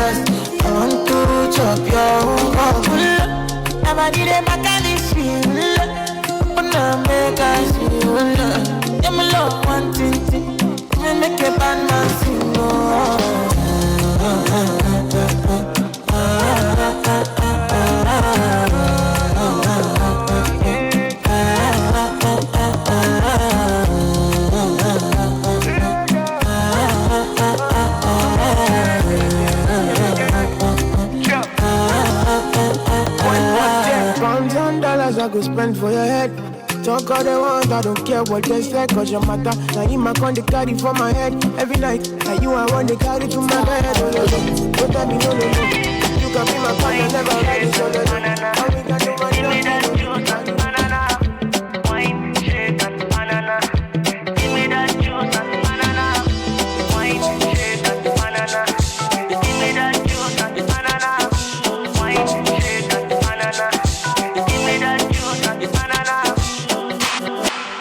best. I want to chop your heart. Never did a macalishi. But now make I see you. Yeah, my love one thing. Make a bad man sing. I go spend for your head. Talk all they want, I don't care what they say, cause your matter. Now you my con, they carry for my head every night. Now you I want, they carry to my bed. Oh, no, no. Don't tell me no, no, no. You can be my partner, never ready, so no, no. All we can do, my banana. Wine, shake, and banana. Give me that juice and banana. Wine, shake, and banana. Give me that juice and banana. Wine, shake, and banana. Give me that juice and banana.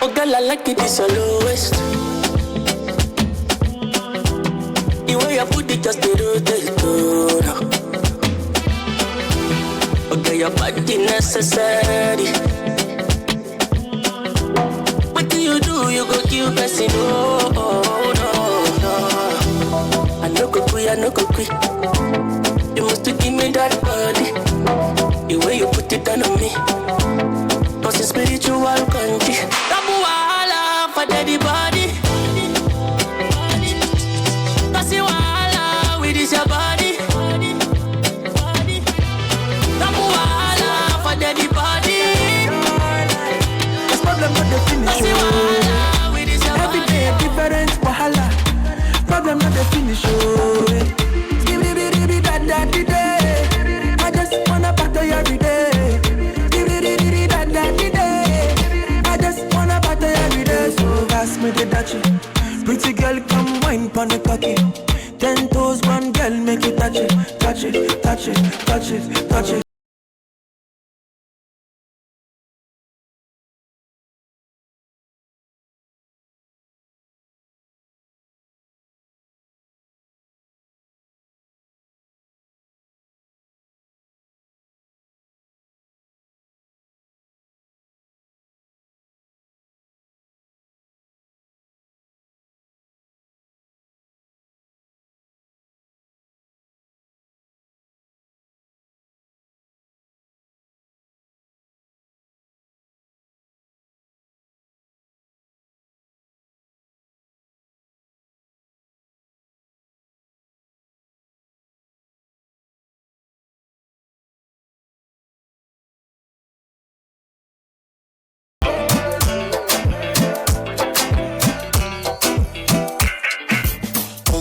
Oh girl, I like it, it's your lowest. The way you put it just the rotate. Okay, your body necessary. What do? You go kill person, oh, no. I no go quit. You must give me that body. The way you put it on me. Cause it's spiritual country. Tabu wahala for daddy body. Cause you wahala with this your body. Tabu wahala for daddy body. Cause problem not the finish. Cause you wahala with this your body. Every day different wahala. Problem not the finish. Skibidi da day. I just wanna party every day. Me the dachi. Pretty girl, come wine pon the cocky. 10 toes, one girl, make it touch it, touch it, touch it, touch it, touch it.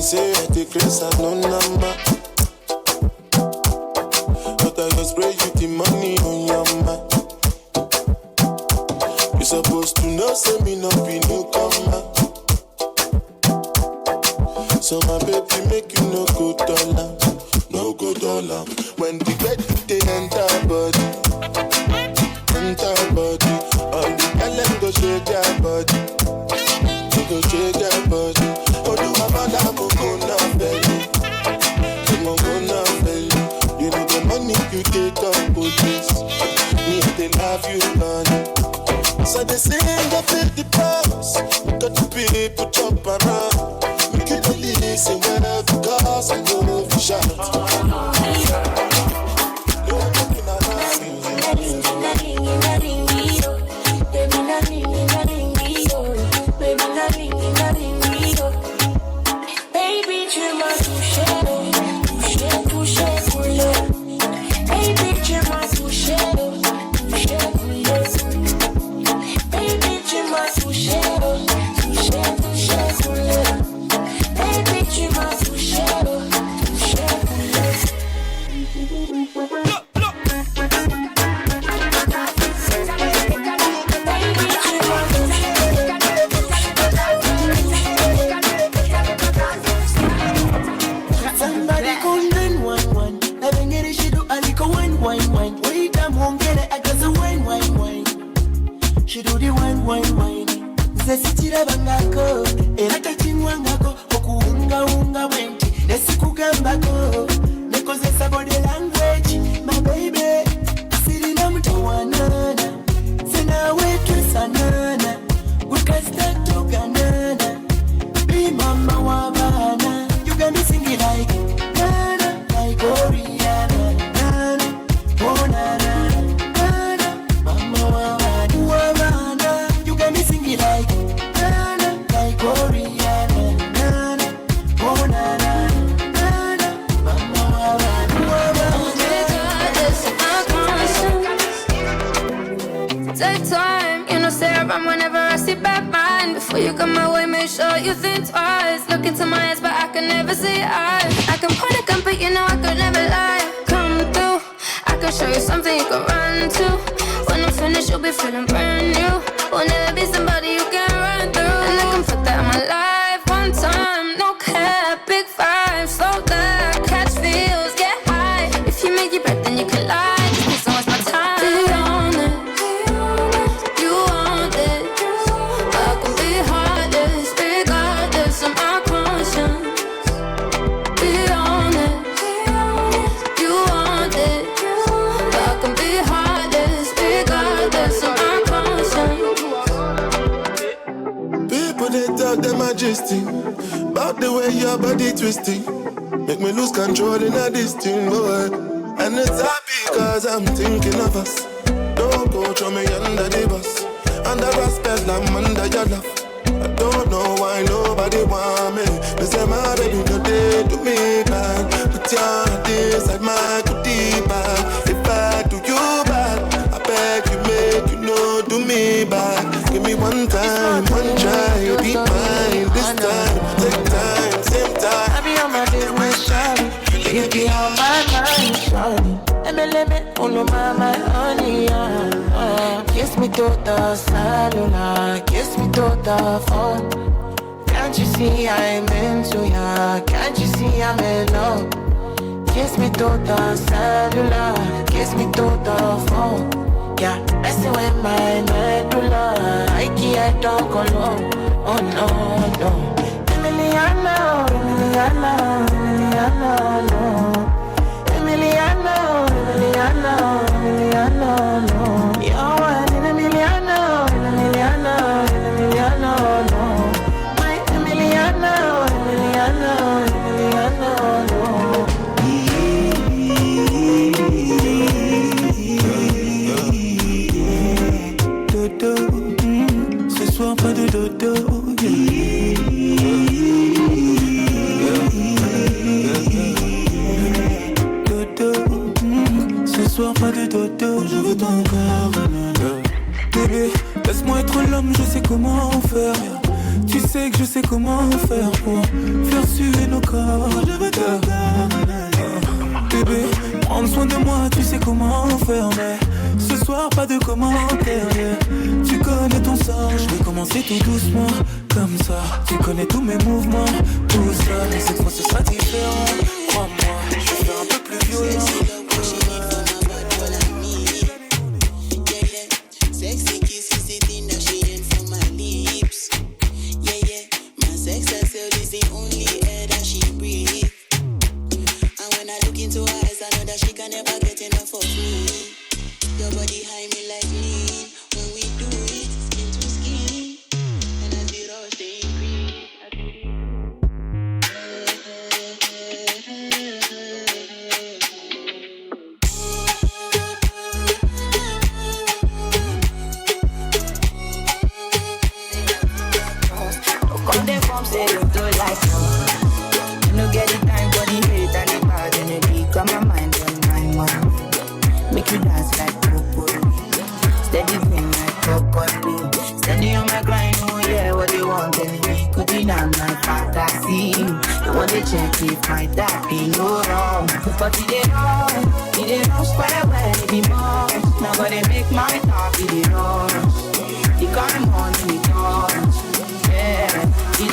Say I take grace and no number, but I just spray you the money on your mind. You supposed to know, say me not be newcomer. So my baby make you no go dollar, no go dollar. When the bed they enter body, all the girls go shake their body, they go shake their body. Oh, do my mother gonna belly? You gonna belly? You know the money you take on police. Me they love you money. So they sing I feel the pulse. Got the people jump around. We can only listen whenever cause I know if you shout. take time. You know, say I run whenever I see bad mind. Before you come my way, make sure you think twice. Look into my eyes, but I can never see eyes. I can point a gun, but you know I could never lie. Come through, I can show you something you can run to. When I'm finished, you'll be feeling brand new. Will never be somebody you can run through. And I can put that in my life one time. No cap, big five, slow down, catch feels, get high. If you make your breath, then you can lie. Just please don't waste my time. Be honest, you want it. I can be heartless, regardless of my conscience. Be honest, you want it. I can be heartless, regardless of my conscience. People they talk them majesty about the way your body twisting. Make me lose control in a this thing, boy. And it's happy cause I'm thinking of us. Don't go throw me under the bus. Under respect, I'm under your love. I don't know why nobody want me. They say my baby no they do me bad. Put your heart inside my goodie bag. If I do you bad, I beg you make you know do me bad. Give me one time, one try, you'll be mine this time. Take time, same time. I be on my business, shawty. You be on my mind, shawty. Let me all of my honey, Kiss me to the cellular, kiss me to the phone. Can't you see I'm into ya? Can't you see I'm in love? Kiss me to the cellular, kiss me to the phone. Yeah, messing with my medulla, I don't go low. Oh no, no. Emiliano, Emiliano, Emiliano, no. Emiliano, Emiliano, Emiliano, no. You're one in Emiliano, Emiliano, Emiliano, no. My Emiliano, Emiliano, Emiliano, no. Dodo, ce soir pas de dodo. Ce soir pas de dodo, je veux ton corps. Bébé, laisse-moi être l'homme, je sais comment faire. Tu sais que je sais comment faire pour faire suer nos corps. Je veux ton corps. Bébé, prendre soin de moi, tu sais comment faire. Mais ce soir pas de commentaires. Tu connais ton sort, je vais commencer tout doucement. Comme ça, tu connais tous mes mouvements. Tout ça, mais cette fois ce sera différent. Crois-moi, je vais faire un peu plus violent. Sexy kisses, the thing that she in for my lips. Yeah, yeah, my sex herself is the only air that she breathes. And when I look into her eyes, I know that she can never get enough of me. Your body high me like lean. When we do it, skin to skin. And as the rush they increase. Say you do like you no get the time for the hate and the bad energy. Got my mind on 9-1. Make you dance like Coco. Steady green like broccoli. Steady on my grind, oh yeah, what they want me. Could be down my fantasy. They want to check if my daddy no wrong. But he did wrong square well, he be more. Now gotta make my top, he did wrong. He got him on the touch. He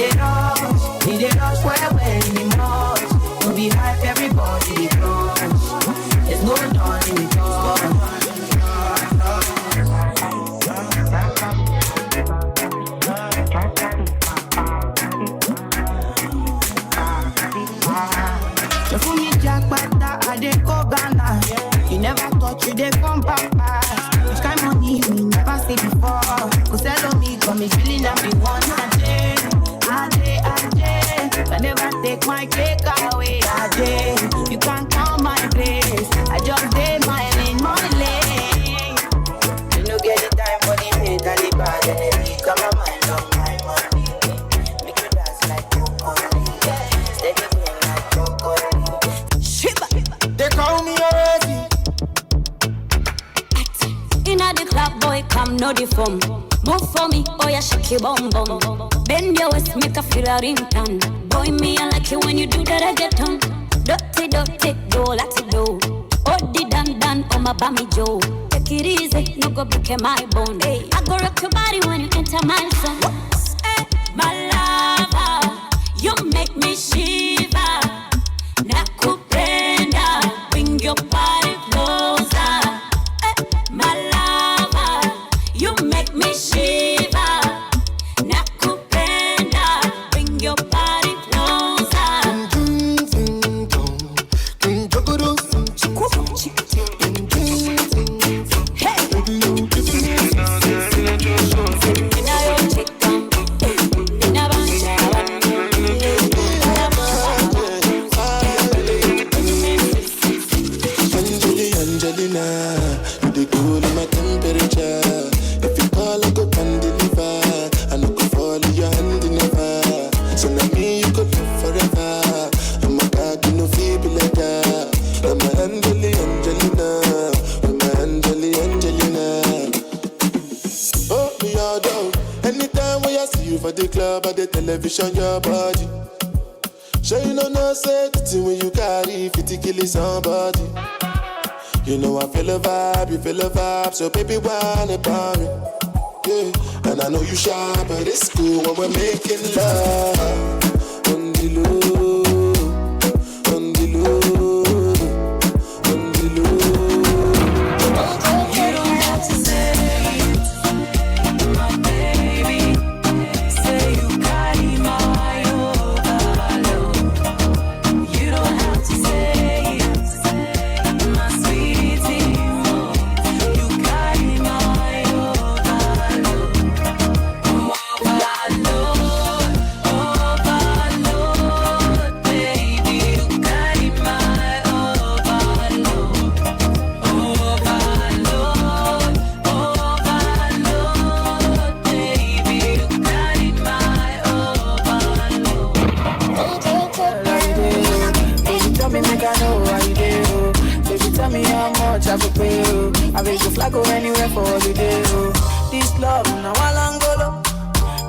did not swear when he knows. Don't be hype, everybody be close. There's no dawn in the dawn. You fool me jack, but I didn't go Ghana. You never thought you did come back. Which kind of money we never see before. Cause hello me, got me feeling I'm the one I never take my cake away. You can't count my place. I just did my lane. You no get the time for the hate and the bad energy. Got my mind on my money. Make you dance like broccoli. Steady green like broccoli. Shiba. They call me already. Inna the club, boy, come no the form. Move for me, oh yeah, shake your bum bum. Bend your waist, make a feel a ringtone. Boy, me I like it when you do that, I get on. Dirty, dirty, do let it do. Oh, the dan, oh my bammy Joe. Take it easy, no go break my bone. Hey, I go rock your body when you enter my zone. Hey, my lover, you make me shiver. Nakupenda, bring your body closer. Hey, my lover, you make me shiver. Nakupenda, bring your body closer. Television, your body. Sure you know no safety when you carry 50 killing somebody. You know I feel a vibe, you feel a vibe, so baby whine about me. Yeah, and I know you shy, but it's cool when we're making love. On the low, on the low, on the low. You don't have to say it, my baby. Say you carry my overload. You don't have to say it, my sweetie. You carry my overload. Overload, baby. You carry my overload. Overload, baby. You carry my overload. Baby, tell me, make I know how you do. Baby, tell me how much I could pay you. I make you fly go anywhere for holiday. This love, now I langolo.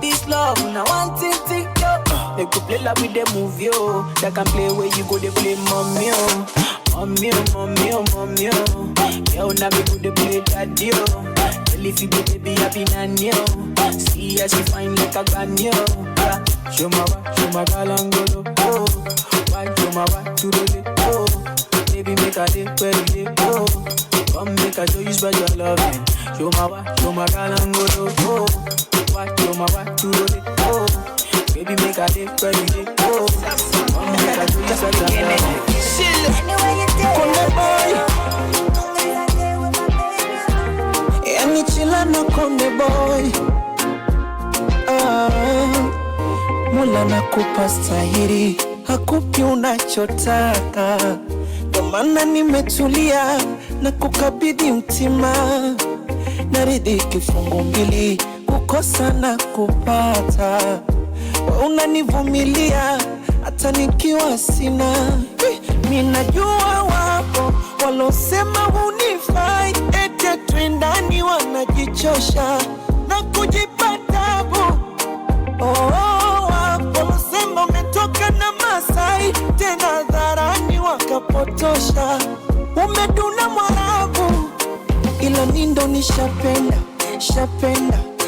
This love, now one tick, yo. They could play like with the movie, yo. They can play where you go, they play mommy, yo. Mommy, oh, mommy, oh, mommy, oh. Yo, now me go, they play daddy, yo. Tell if you be baby, I be nanny, yo. See as you fine like a granny, yo. Show my galangolo, oh. Why show my wa to the oh. Baby, make a day where you oh. Come make a show you special loving. Show my galangolo, oh. Why show my wa to the oh. Baby, make a day where you oh. Come make a show you special loving. Anyway you do. Konde boy, yani chila na konde boy. Mola nakupa stahiri, hakupi unachotaka. Ndo maana nimetulia na kukabidhi mtima. Naridhi kifungu mbili, kukosa na kupata. Wewe unanivumilia hata nikiwa sina. Minajua wapo walosema hunifai, ete twendani wanajichosha na kujipa tabu. Wapo walosema umetoka na Masai, tena dharani wakapotosha. Umeduna Mwarabu, ila nindo nishapenda,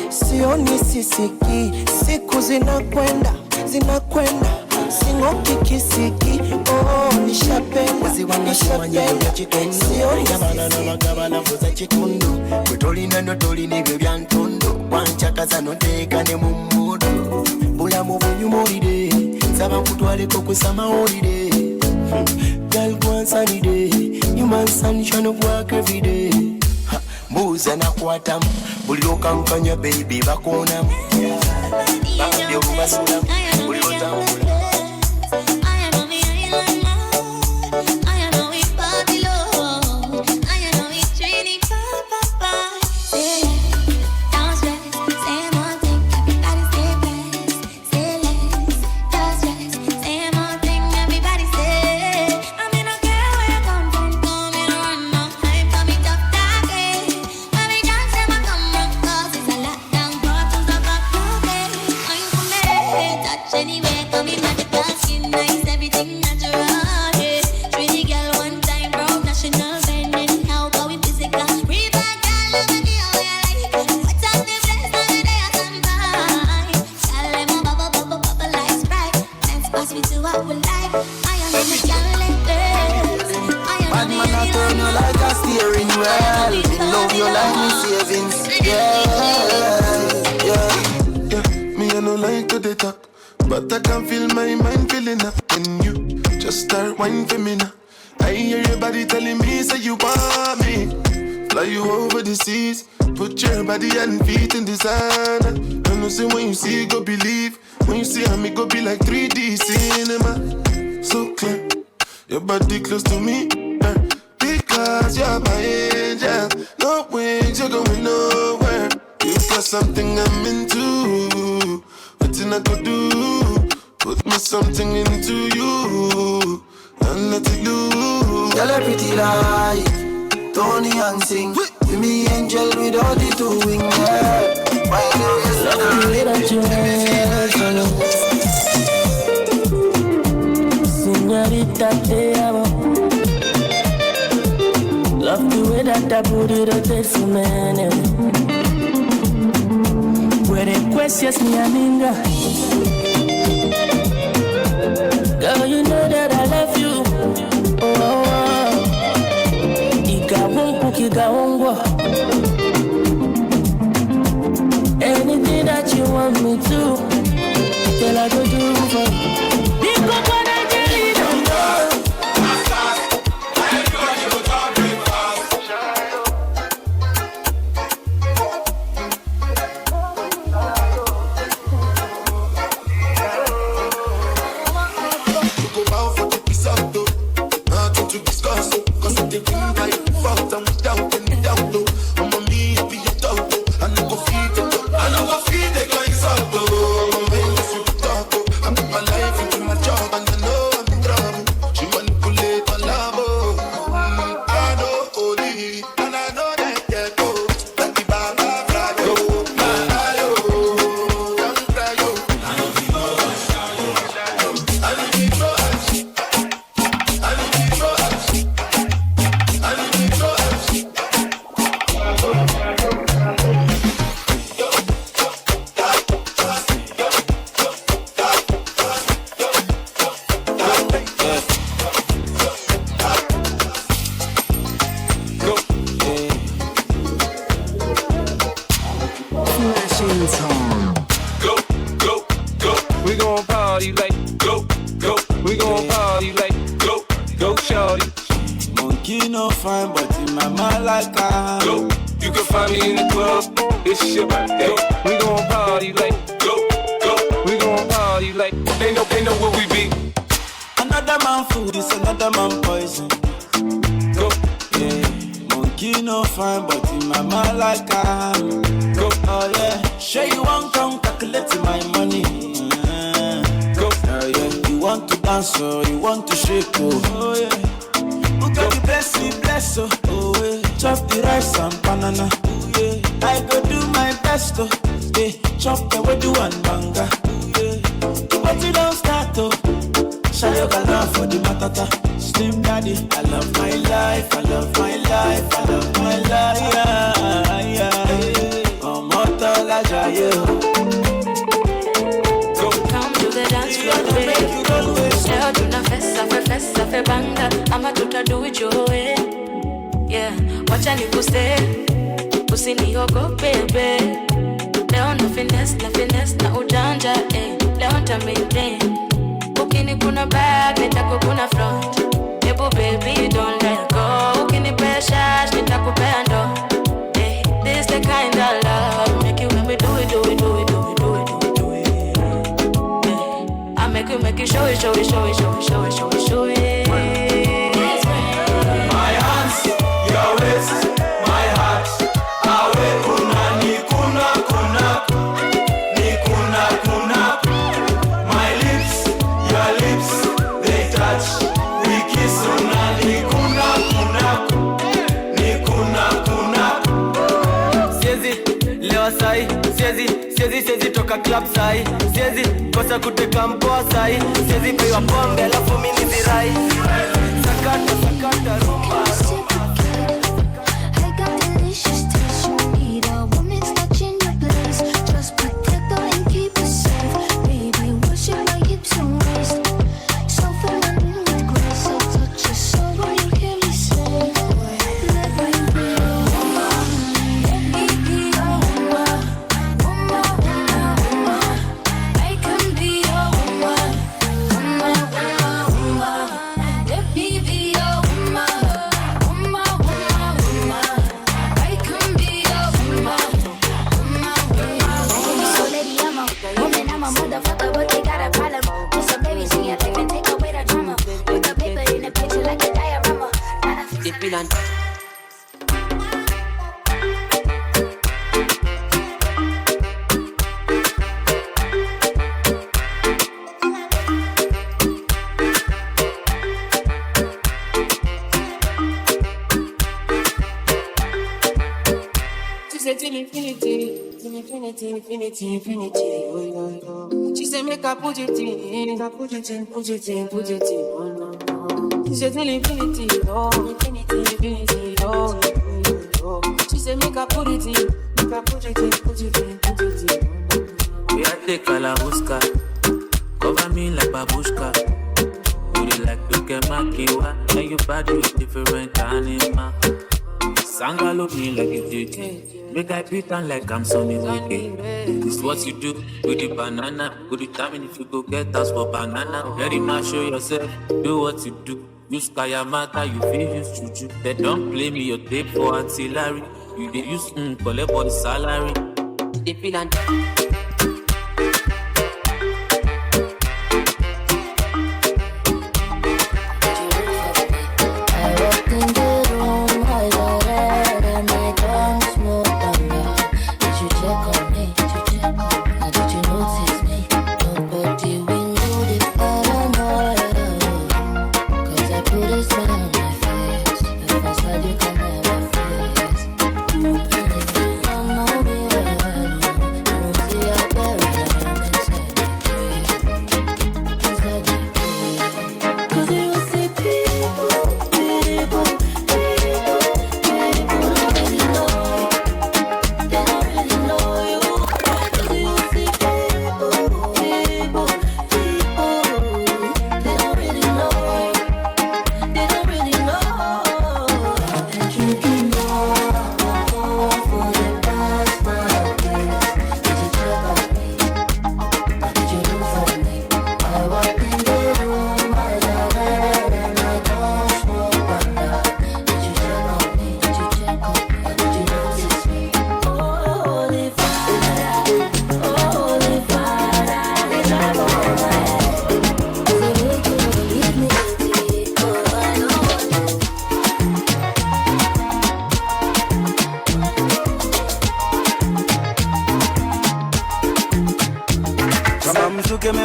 sioni sisiki. Siku zinakwenda, sing'oki kisiki. Nishapenda, sioni yabana n'abagaba navuza kitundu. Tolina ndo tolina ebyo bya ntondo. Wanchakaza noteeka ne mu mmudu. Bulamu bunyumulire, nsaba nkutwaleko kusama olire. Girl, go on sunny day. You man sunshine of work every day. Mbuza nakwatamu, buli okankanya baby bakonamu. Bambye obubasulamu, buli otambula. cravings. Yeah. Me I no like to dey talk, but I can feel my mind filling up when you just start whining for me now. I hear your body telling me say you want me. Fly you over the seas, put your body and feet in designer. I know say when you see go believe, when you see me go be like 3D cinema. So clear, your body close to me, because you're my angel. No wings, you're going nowhere. You got something I'm into. Nothing I could do. Put me something into you and let it loose. Girl, a pretty like Tony and sing. With me angel with all the two wings. Why do you say love the way that you are, Señorita, te amo. Love the way that that booty rotates for me. Puede cuestias mi amiga. Girl, you know that I love you. Anything that you want me to, girl, I go do for you. Pick up what I really don't know. Siezi toka club sai, siezi kosa kuteka mpoa sai, siezi pewa pombe alafu mimi zirai. Sakata rumba. I got delicious taste, you need a woman's touch in your place. Just protect her and keep her safe. Baby, worship my hips and waist. So feminine with grace, I'll touch your soul when you hear me say, let me be your woman. Oh, she said, make I put it in, put it in. Oh, no. She said, till infinity, oh, infinity, oh. She said, make I put it in, put it in. We are take Kalabuska, cover me like babushka. You like to get my kiwa, and you body with different animal. Sangalo me like you did. Make I pretend like I'm Sonny Wiki. This is what you do with the banana. Good determine if you go get us for banana. Very much show yourself, do what you do. Use Kayamata, you feel use juju. They don't play me your tape for artillery. You they use collect for the salary. They feel and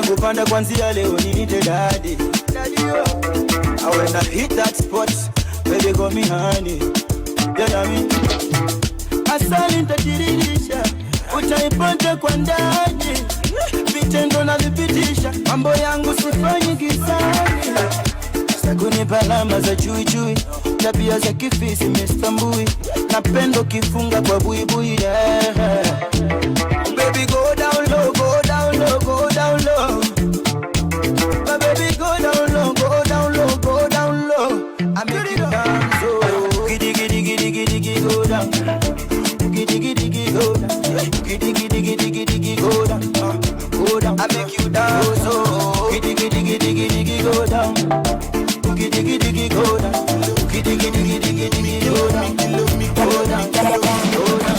Kupanda kwanzia leo niite daddy. I wanna hit that spot, baby call me honey. You know me. Asali nitatirisha, utaipata kwa ndani. Vitendo na vipitisha, mambo yangu sifanyi kisani. Sakunipa alama za chui chui, tabia za kifisi mistambui. Napendo kifunga kwa buibui yeah. Baby go down low, go down low, go down low. My baby go down low, go down low, go down low. I make you dance so. Giddy giddy giddy giddy giddy go down. Giddy giddy giddy go down. Giddy giddy giddy giddy giddy go down. Go down. I make you dance so. Giddy giddy giddy giddy giddy go down. Giddy giddy giddy go down. Giddy giddy giddy giddy giddy go down. Go down. Go down.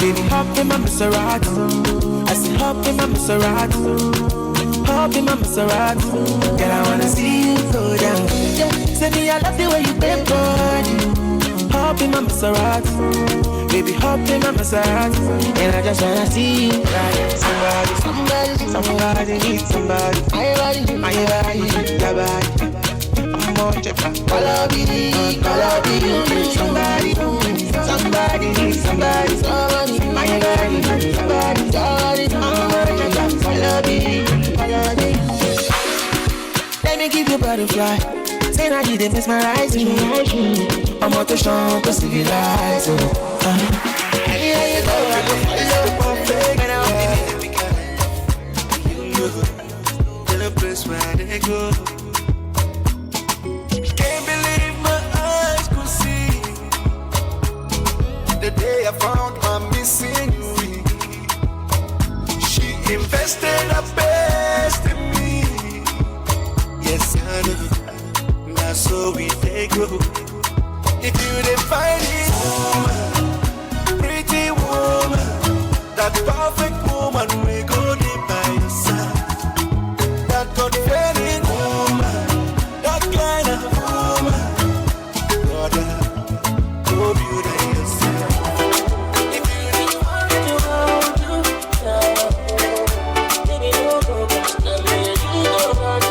Baby, hop in my Maserati. I said, hop in my Maserati. Hop in my Maserati. Girl, I wanna see you go down. Yeah. Say me, I love the way you bend body. Hop in my Maserati. Baby, hop in my Maserati. And I just wanna see you ride. Somebody needs somebody. My body, your body. I'm on check. Color be. Somebody needs somebody. My body, your body. I'm on check. Color be. Let me give you butterfly. Say now you did mesmerize me. I'm out to show, to civilize. Anywhere you go, I go follow. Perfect. And I hope you go to the place where they go. Can't believe my eyes could see the day I found my missing ring. She invested her best in me. Yes, I know. That's so we take go. If you didn't find it, woman, pretty woman, that perfect woman, we go deep by your side. That God-fearing woman, that kind of woman, brother, go beauty yourself. If you didn't find it, you want to, baby, no go back, no let you go back.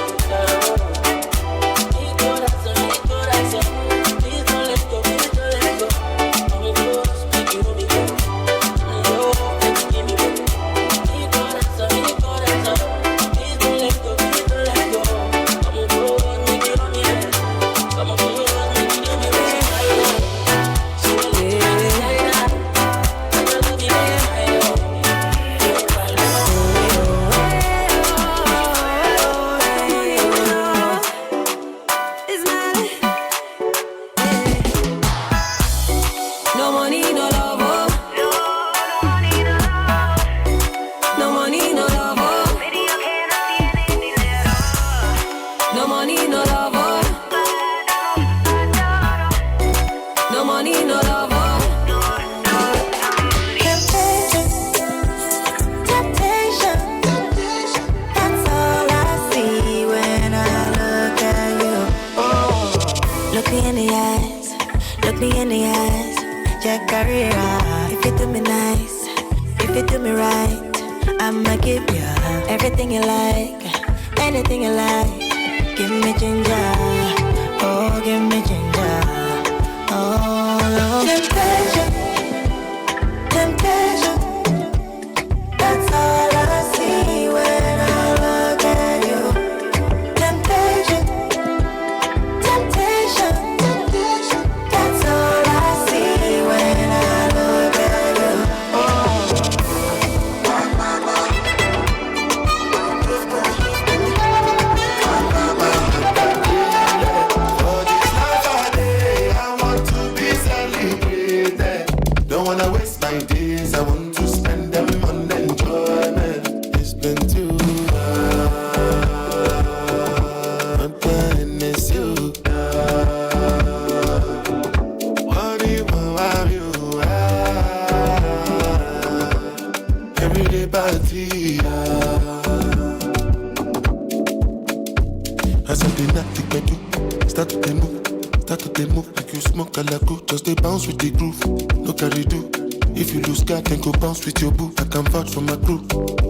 With your boo, I can vouch for my crew.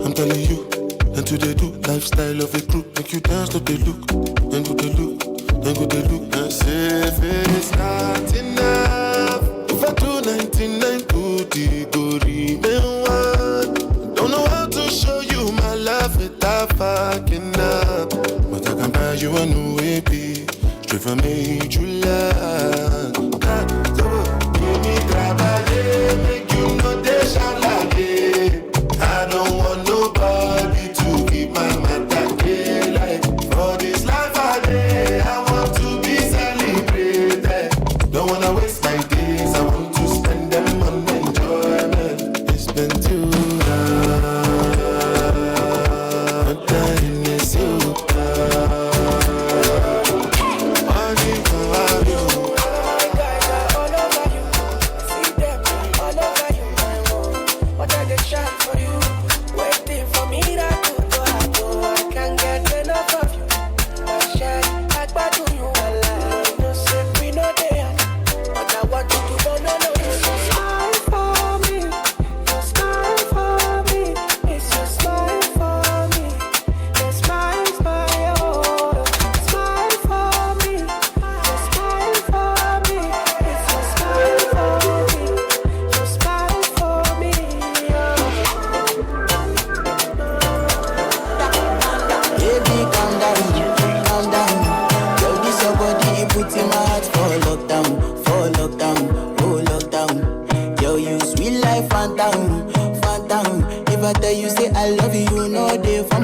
I'm telling you, and to they do lifestyle of a crew. Make you dance to the look, and go the look, and go the look. And say if it's not enough, if I do 99 goodie, go remain one. Don't know how to show you my love without fucking up, but I can buy you a new AP, straight from Major Land. Give me trabajo, make you know they shall. I don't want nobody to keep my matter like. For this life I live, I want to be celebrated. Don't wanna waste my days, I want to spend them on enjoyment. It's been too long, but I miss you.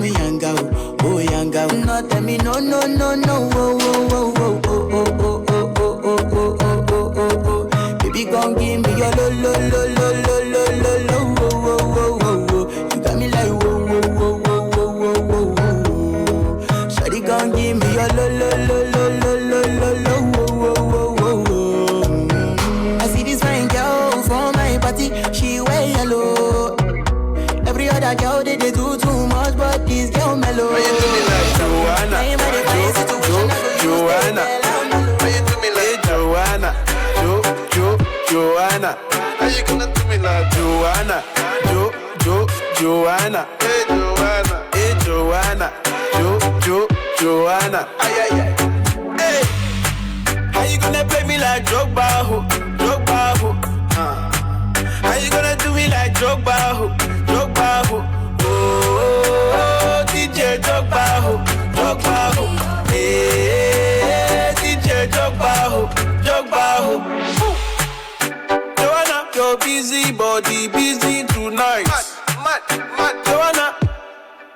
me yanga, oh yanga. No tell me no, no, no, no, oh, oh, oh, oh, oh, oh, oh, oh, oh, oh, oh, oh, oh, oh. Baby, gon' give me your lo, lo, lo, lo, lo, lo, lo, lo, oh, oh, oh, oh, oh. You got me like whoa, whoa, whoa, whoa, whoa, whoa, whoa. Shawty gon' give me your lo, lo, lo, lo, lo, lo, lo, lo, oh, oh, oh, oh. I see this fine girl from my party, she wear yellow. Every other girl they do too much, but this girl mellow. Why you do me like Joanna? Joanna. Why you do me like Joanna? Joanna. How you gonna do me like Joanna? Joanna. Hey Joanna. Hey Joanna. Joanna. Ay ay ay. Hey. How you gonna play me like Drogba? How you gonna do me like Drogba? Oh, DJ Drogba. Hey, DJ Drogba. Joanna, your busy body busy tonight. Mad. Joanna,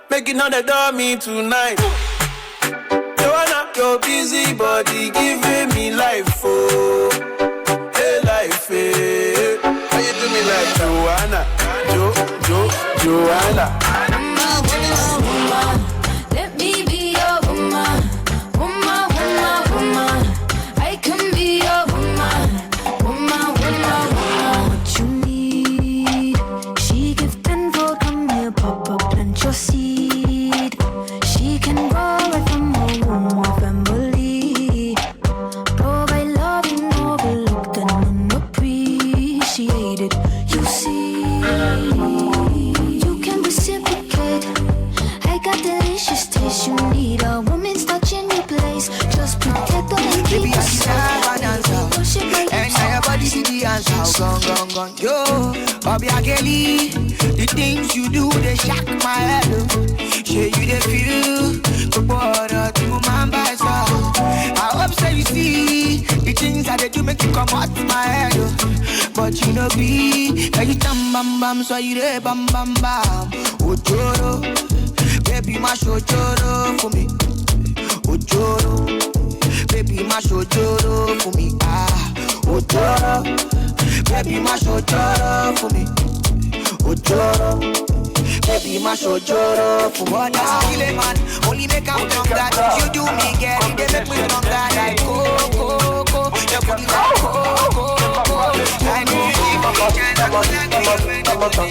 making all the dummy tonight. Joanna, your busy body giving me life, oh, hey life, hey. How you do me like Joanna, Joanna? Let me be your woman, woman. I can be your woman. What you need? She give 10-fold, come here, pop up, plant your seed. She can grow right from her womb, our family. Provide love and overlooked and unappreciated. You see, you can reciprocate. I got delicious taste. You need a woman's touch in your place. Just protect her and keep her safe. And now your body see the answer. Gone. Yo, Bobby Kelly, the things you do, they shock my head. Shey you they feel the border to my myself. I hope so you see the things that they do make you come out my head. But you know be, can you tam bam bam, so you dey bam bam bam. Ojoro, baby mash ojoro for me. Ojoro, baby mash ojoro for me. Ojoro, baby mash ojoro for me. Ojoro, baby mash ojoro for me. What does kill a man? Only make am stronger. You do me, girl, it dey make me stronger. Like coco, your body like coco. I need you, chance I go like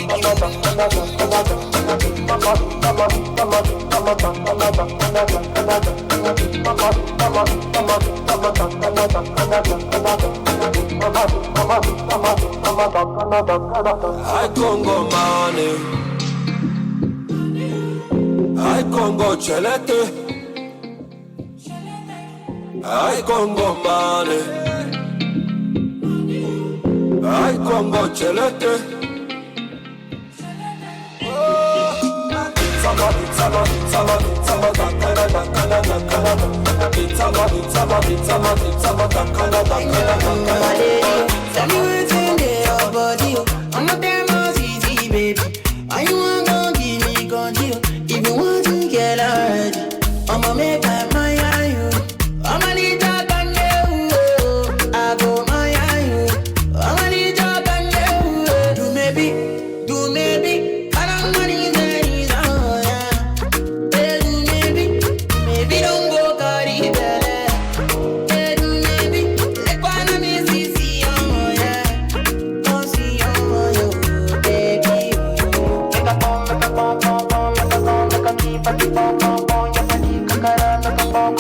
I Congo money, I Congo chelete, I Congo money, I Congo chelete. Tell me what's in your body, I'm not damn easy, baby. Why you want to give me control? If you want to get already, I'ma make my mind on you. I'ma need your gun, I go my on you. I'ma need your gun, do maybe. I don't want these days, oh yeah. Do maybe don't go carry belly. Do maybe, like one of me see, oh yeah. Don't see, oh yo, baby. Make a bomb, make a keep a keep on, your body, kakara, make a bomb.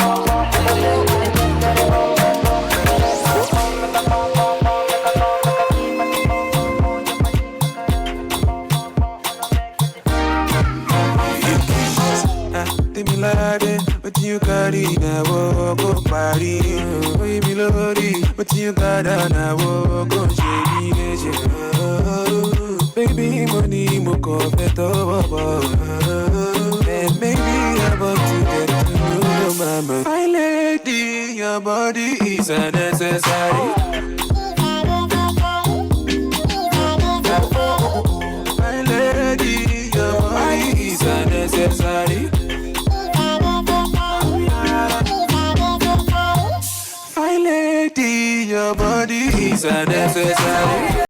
But you carry now, go party. We melody, but you got on now, go shady. Baby, money, moko, beto, and maybe I'm about to get to know mama. My lady, your body is unnecessary. My lady, your body is unnecessary. necessary.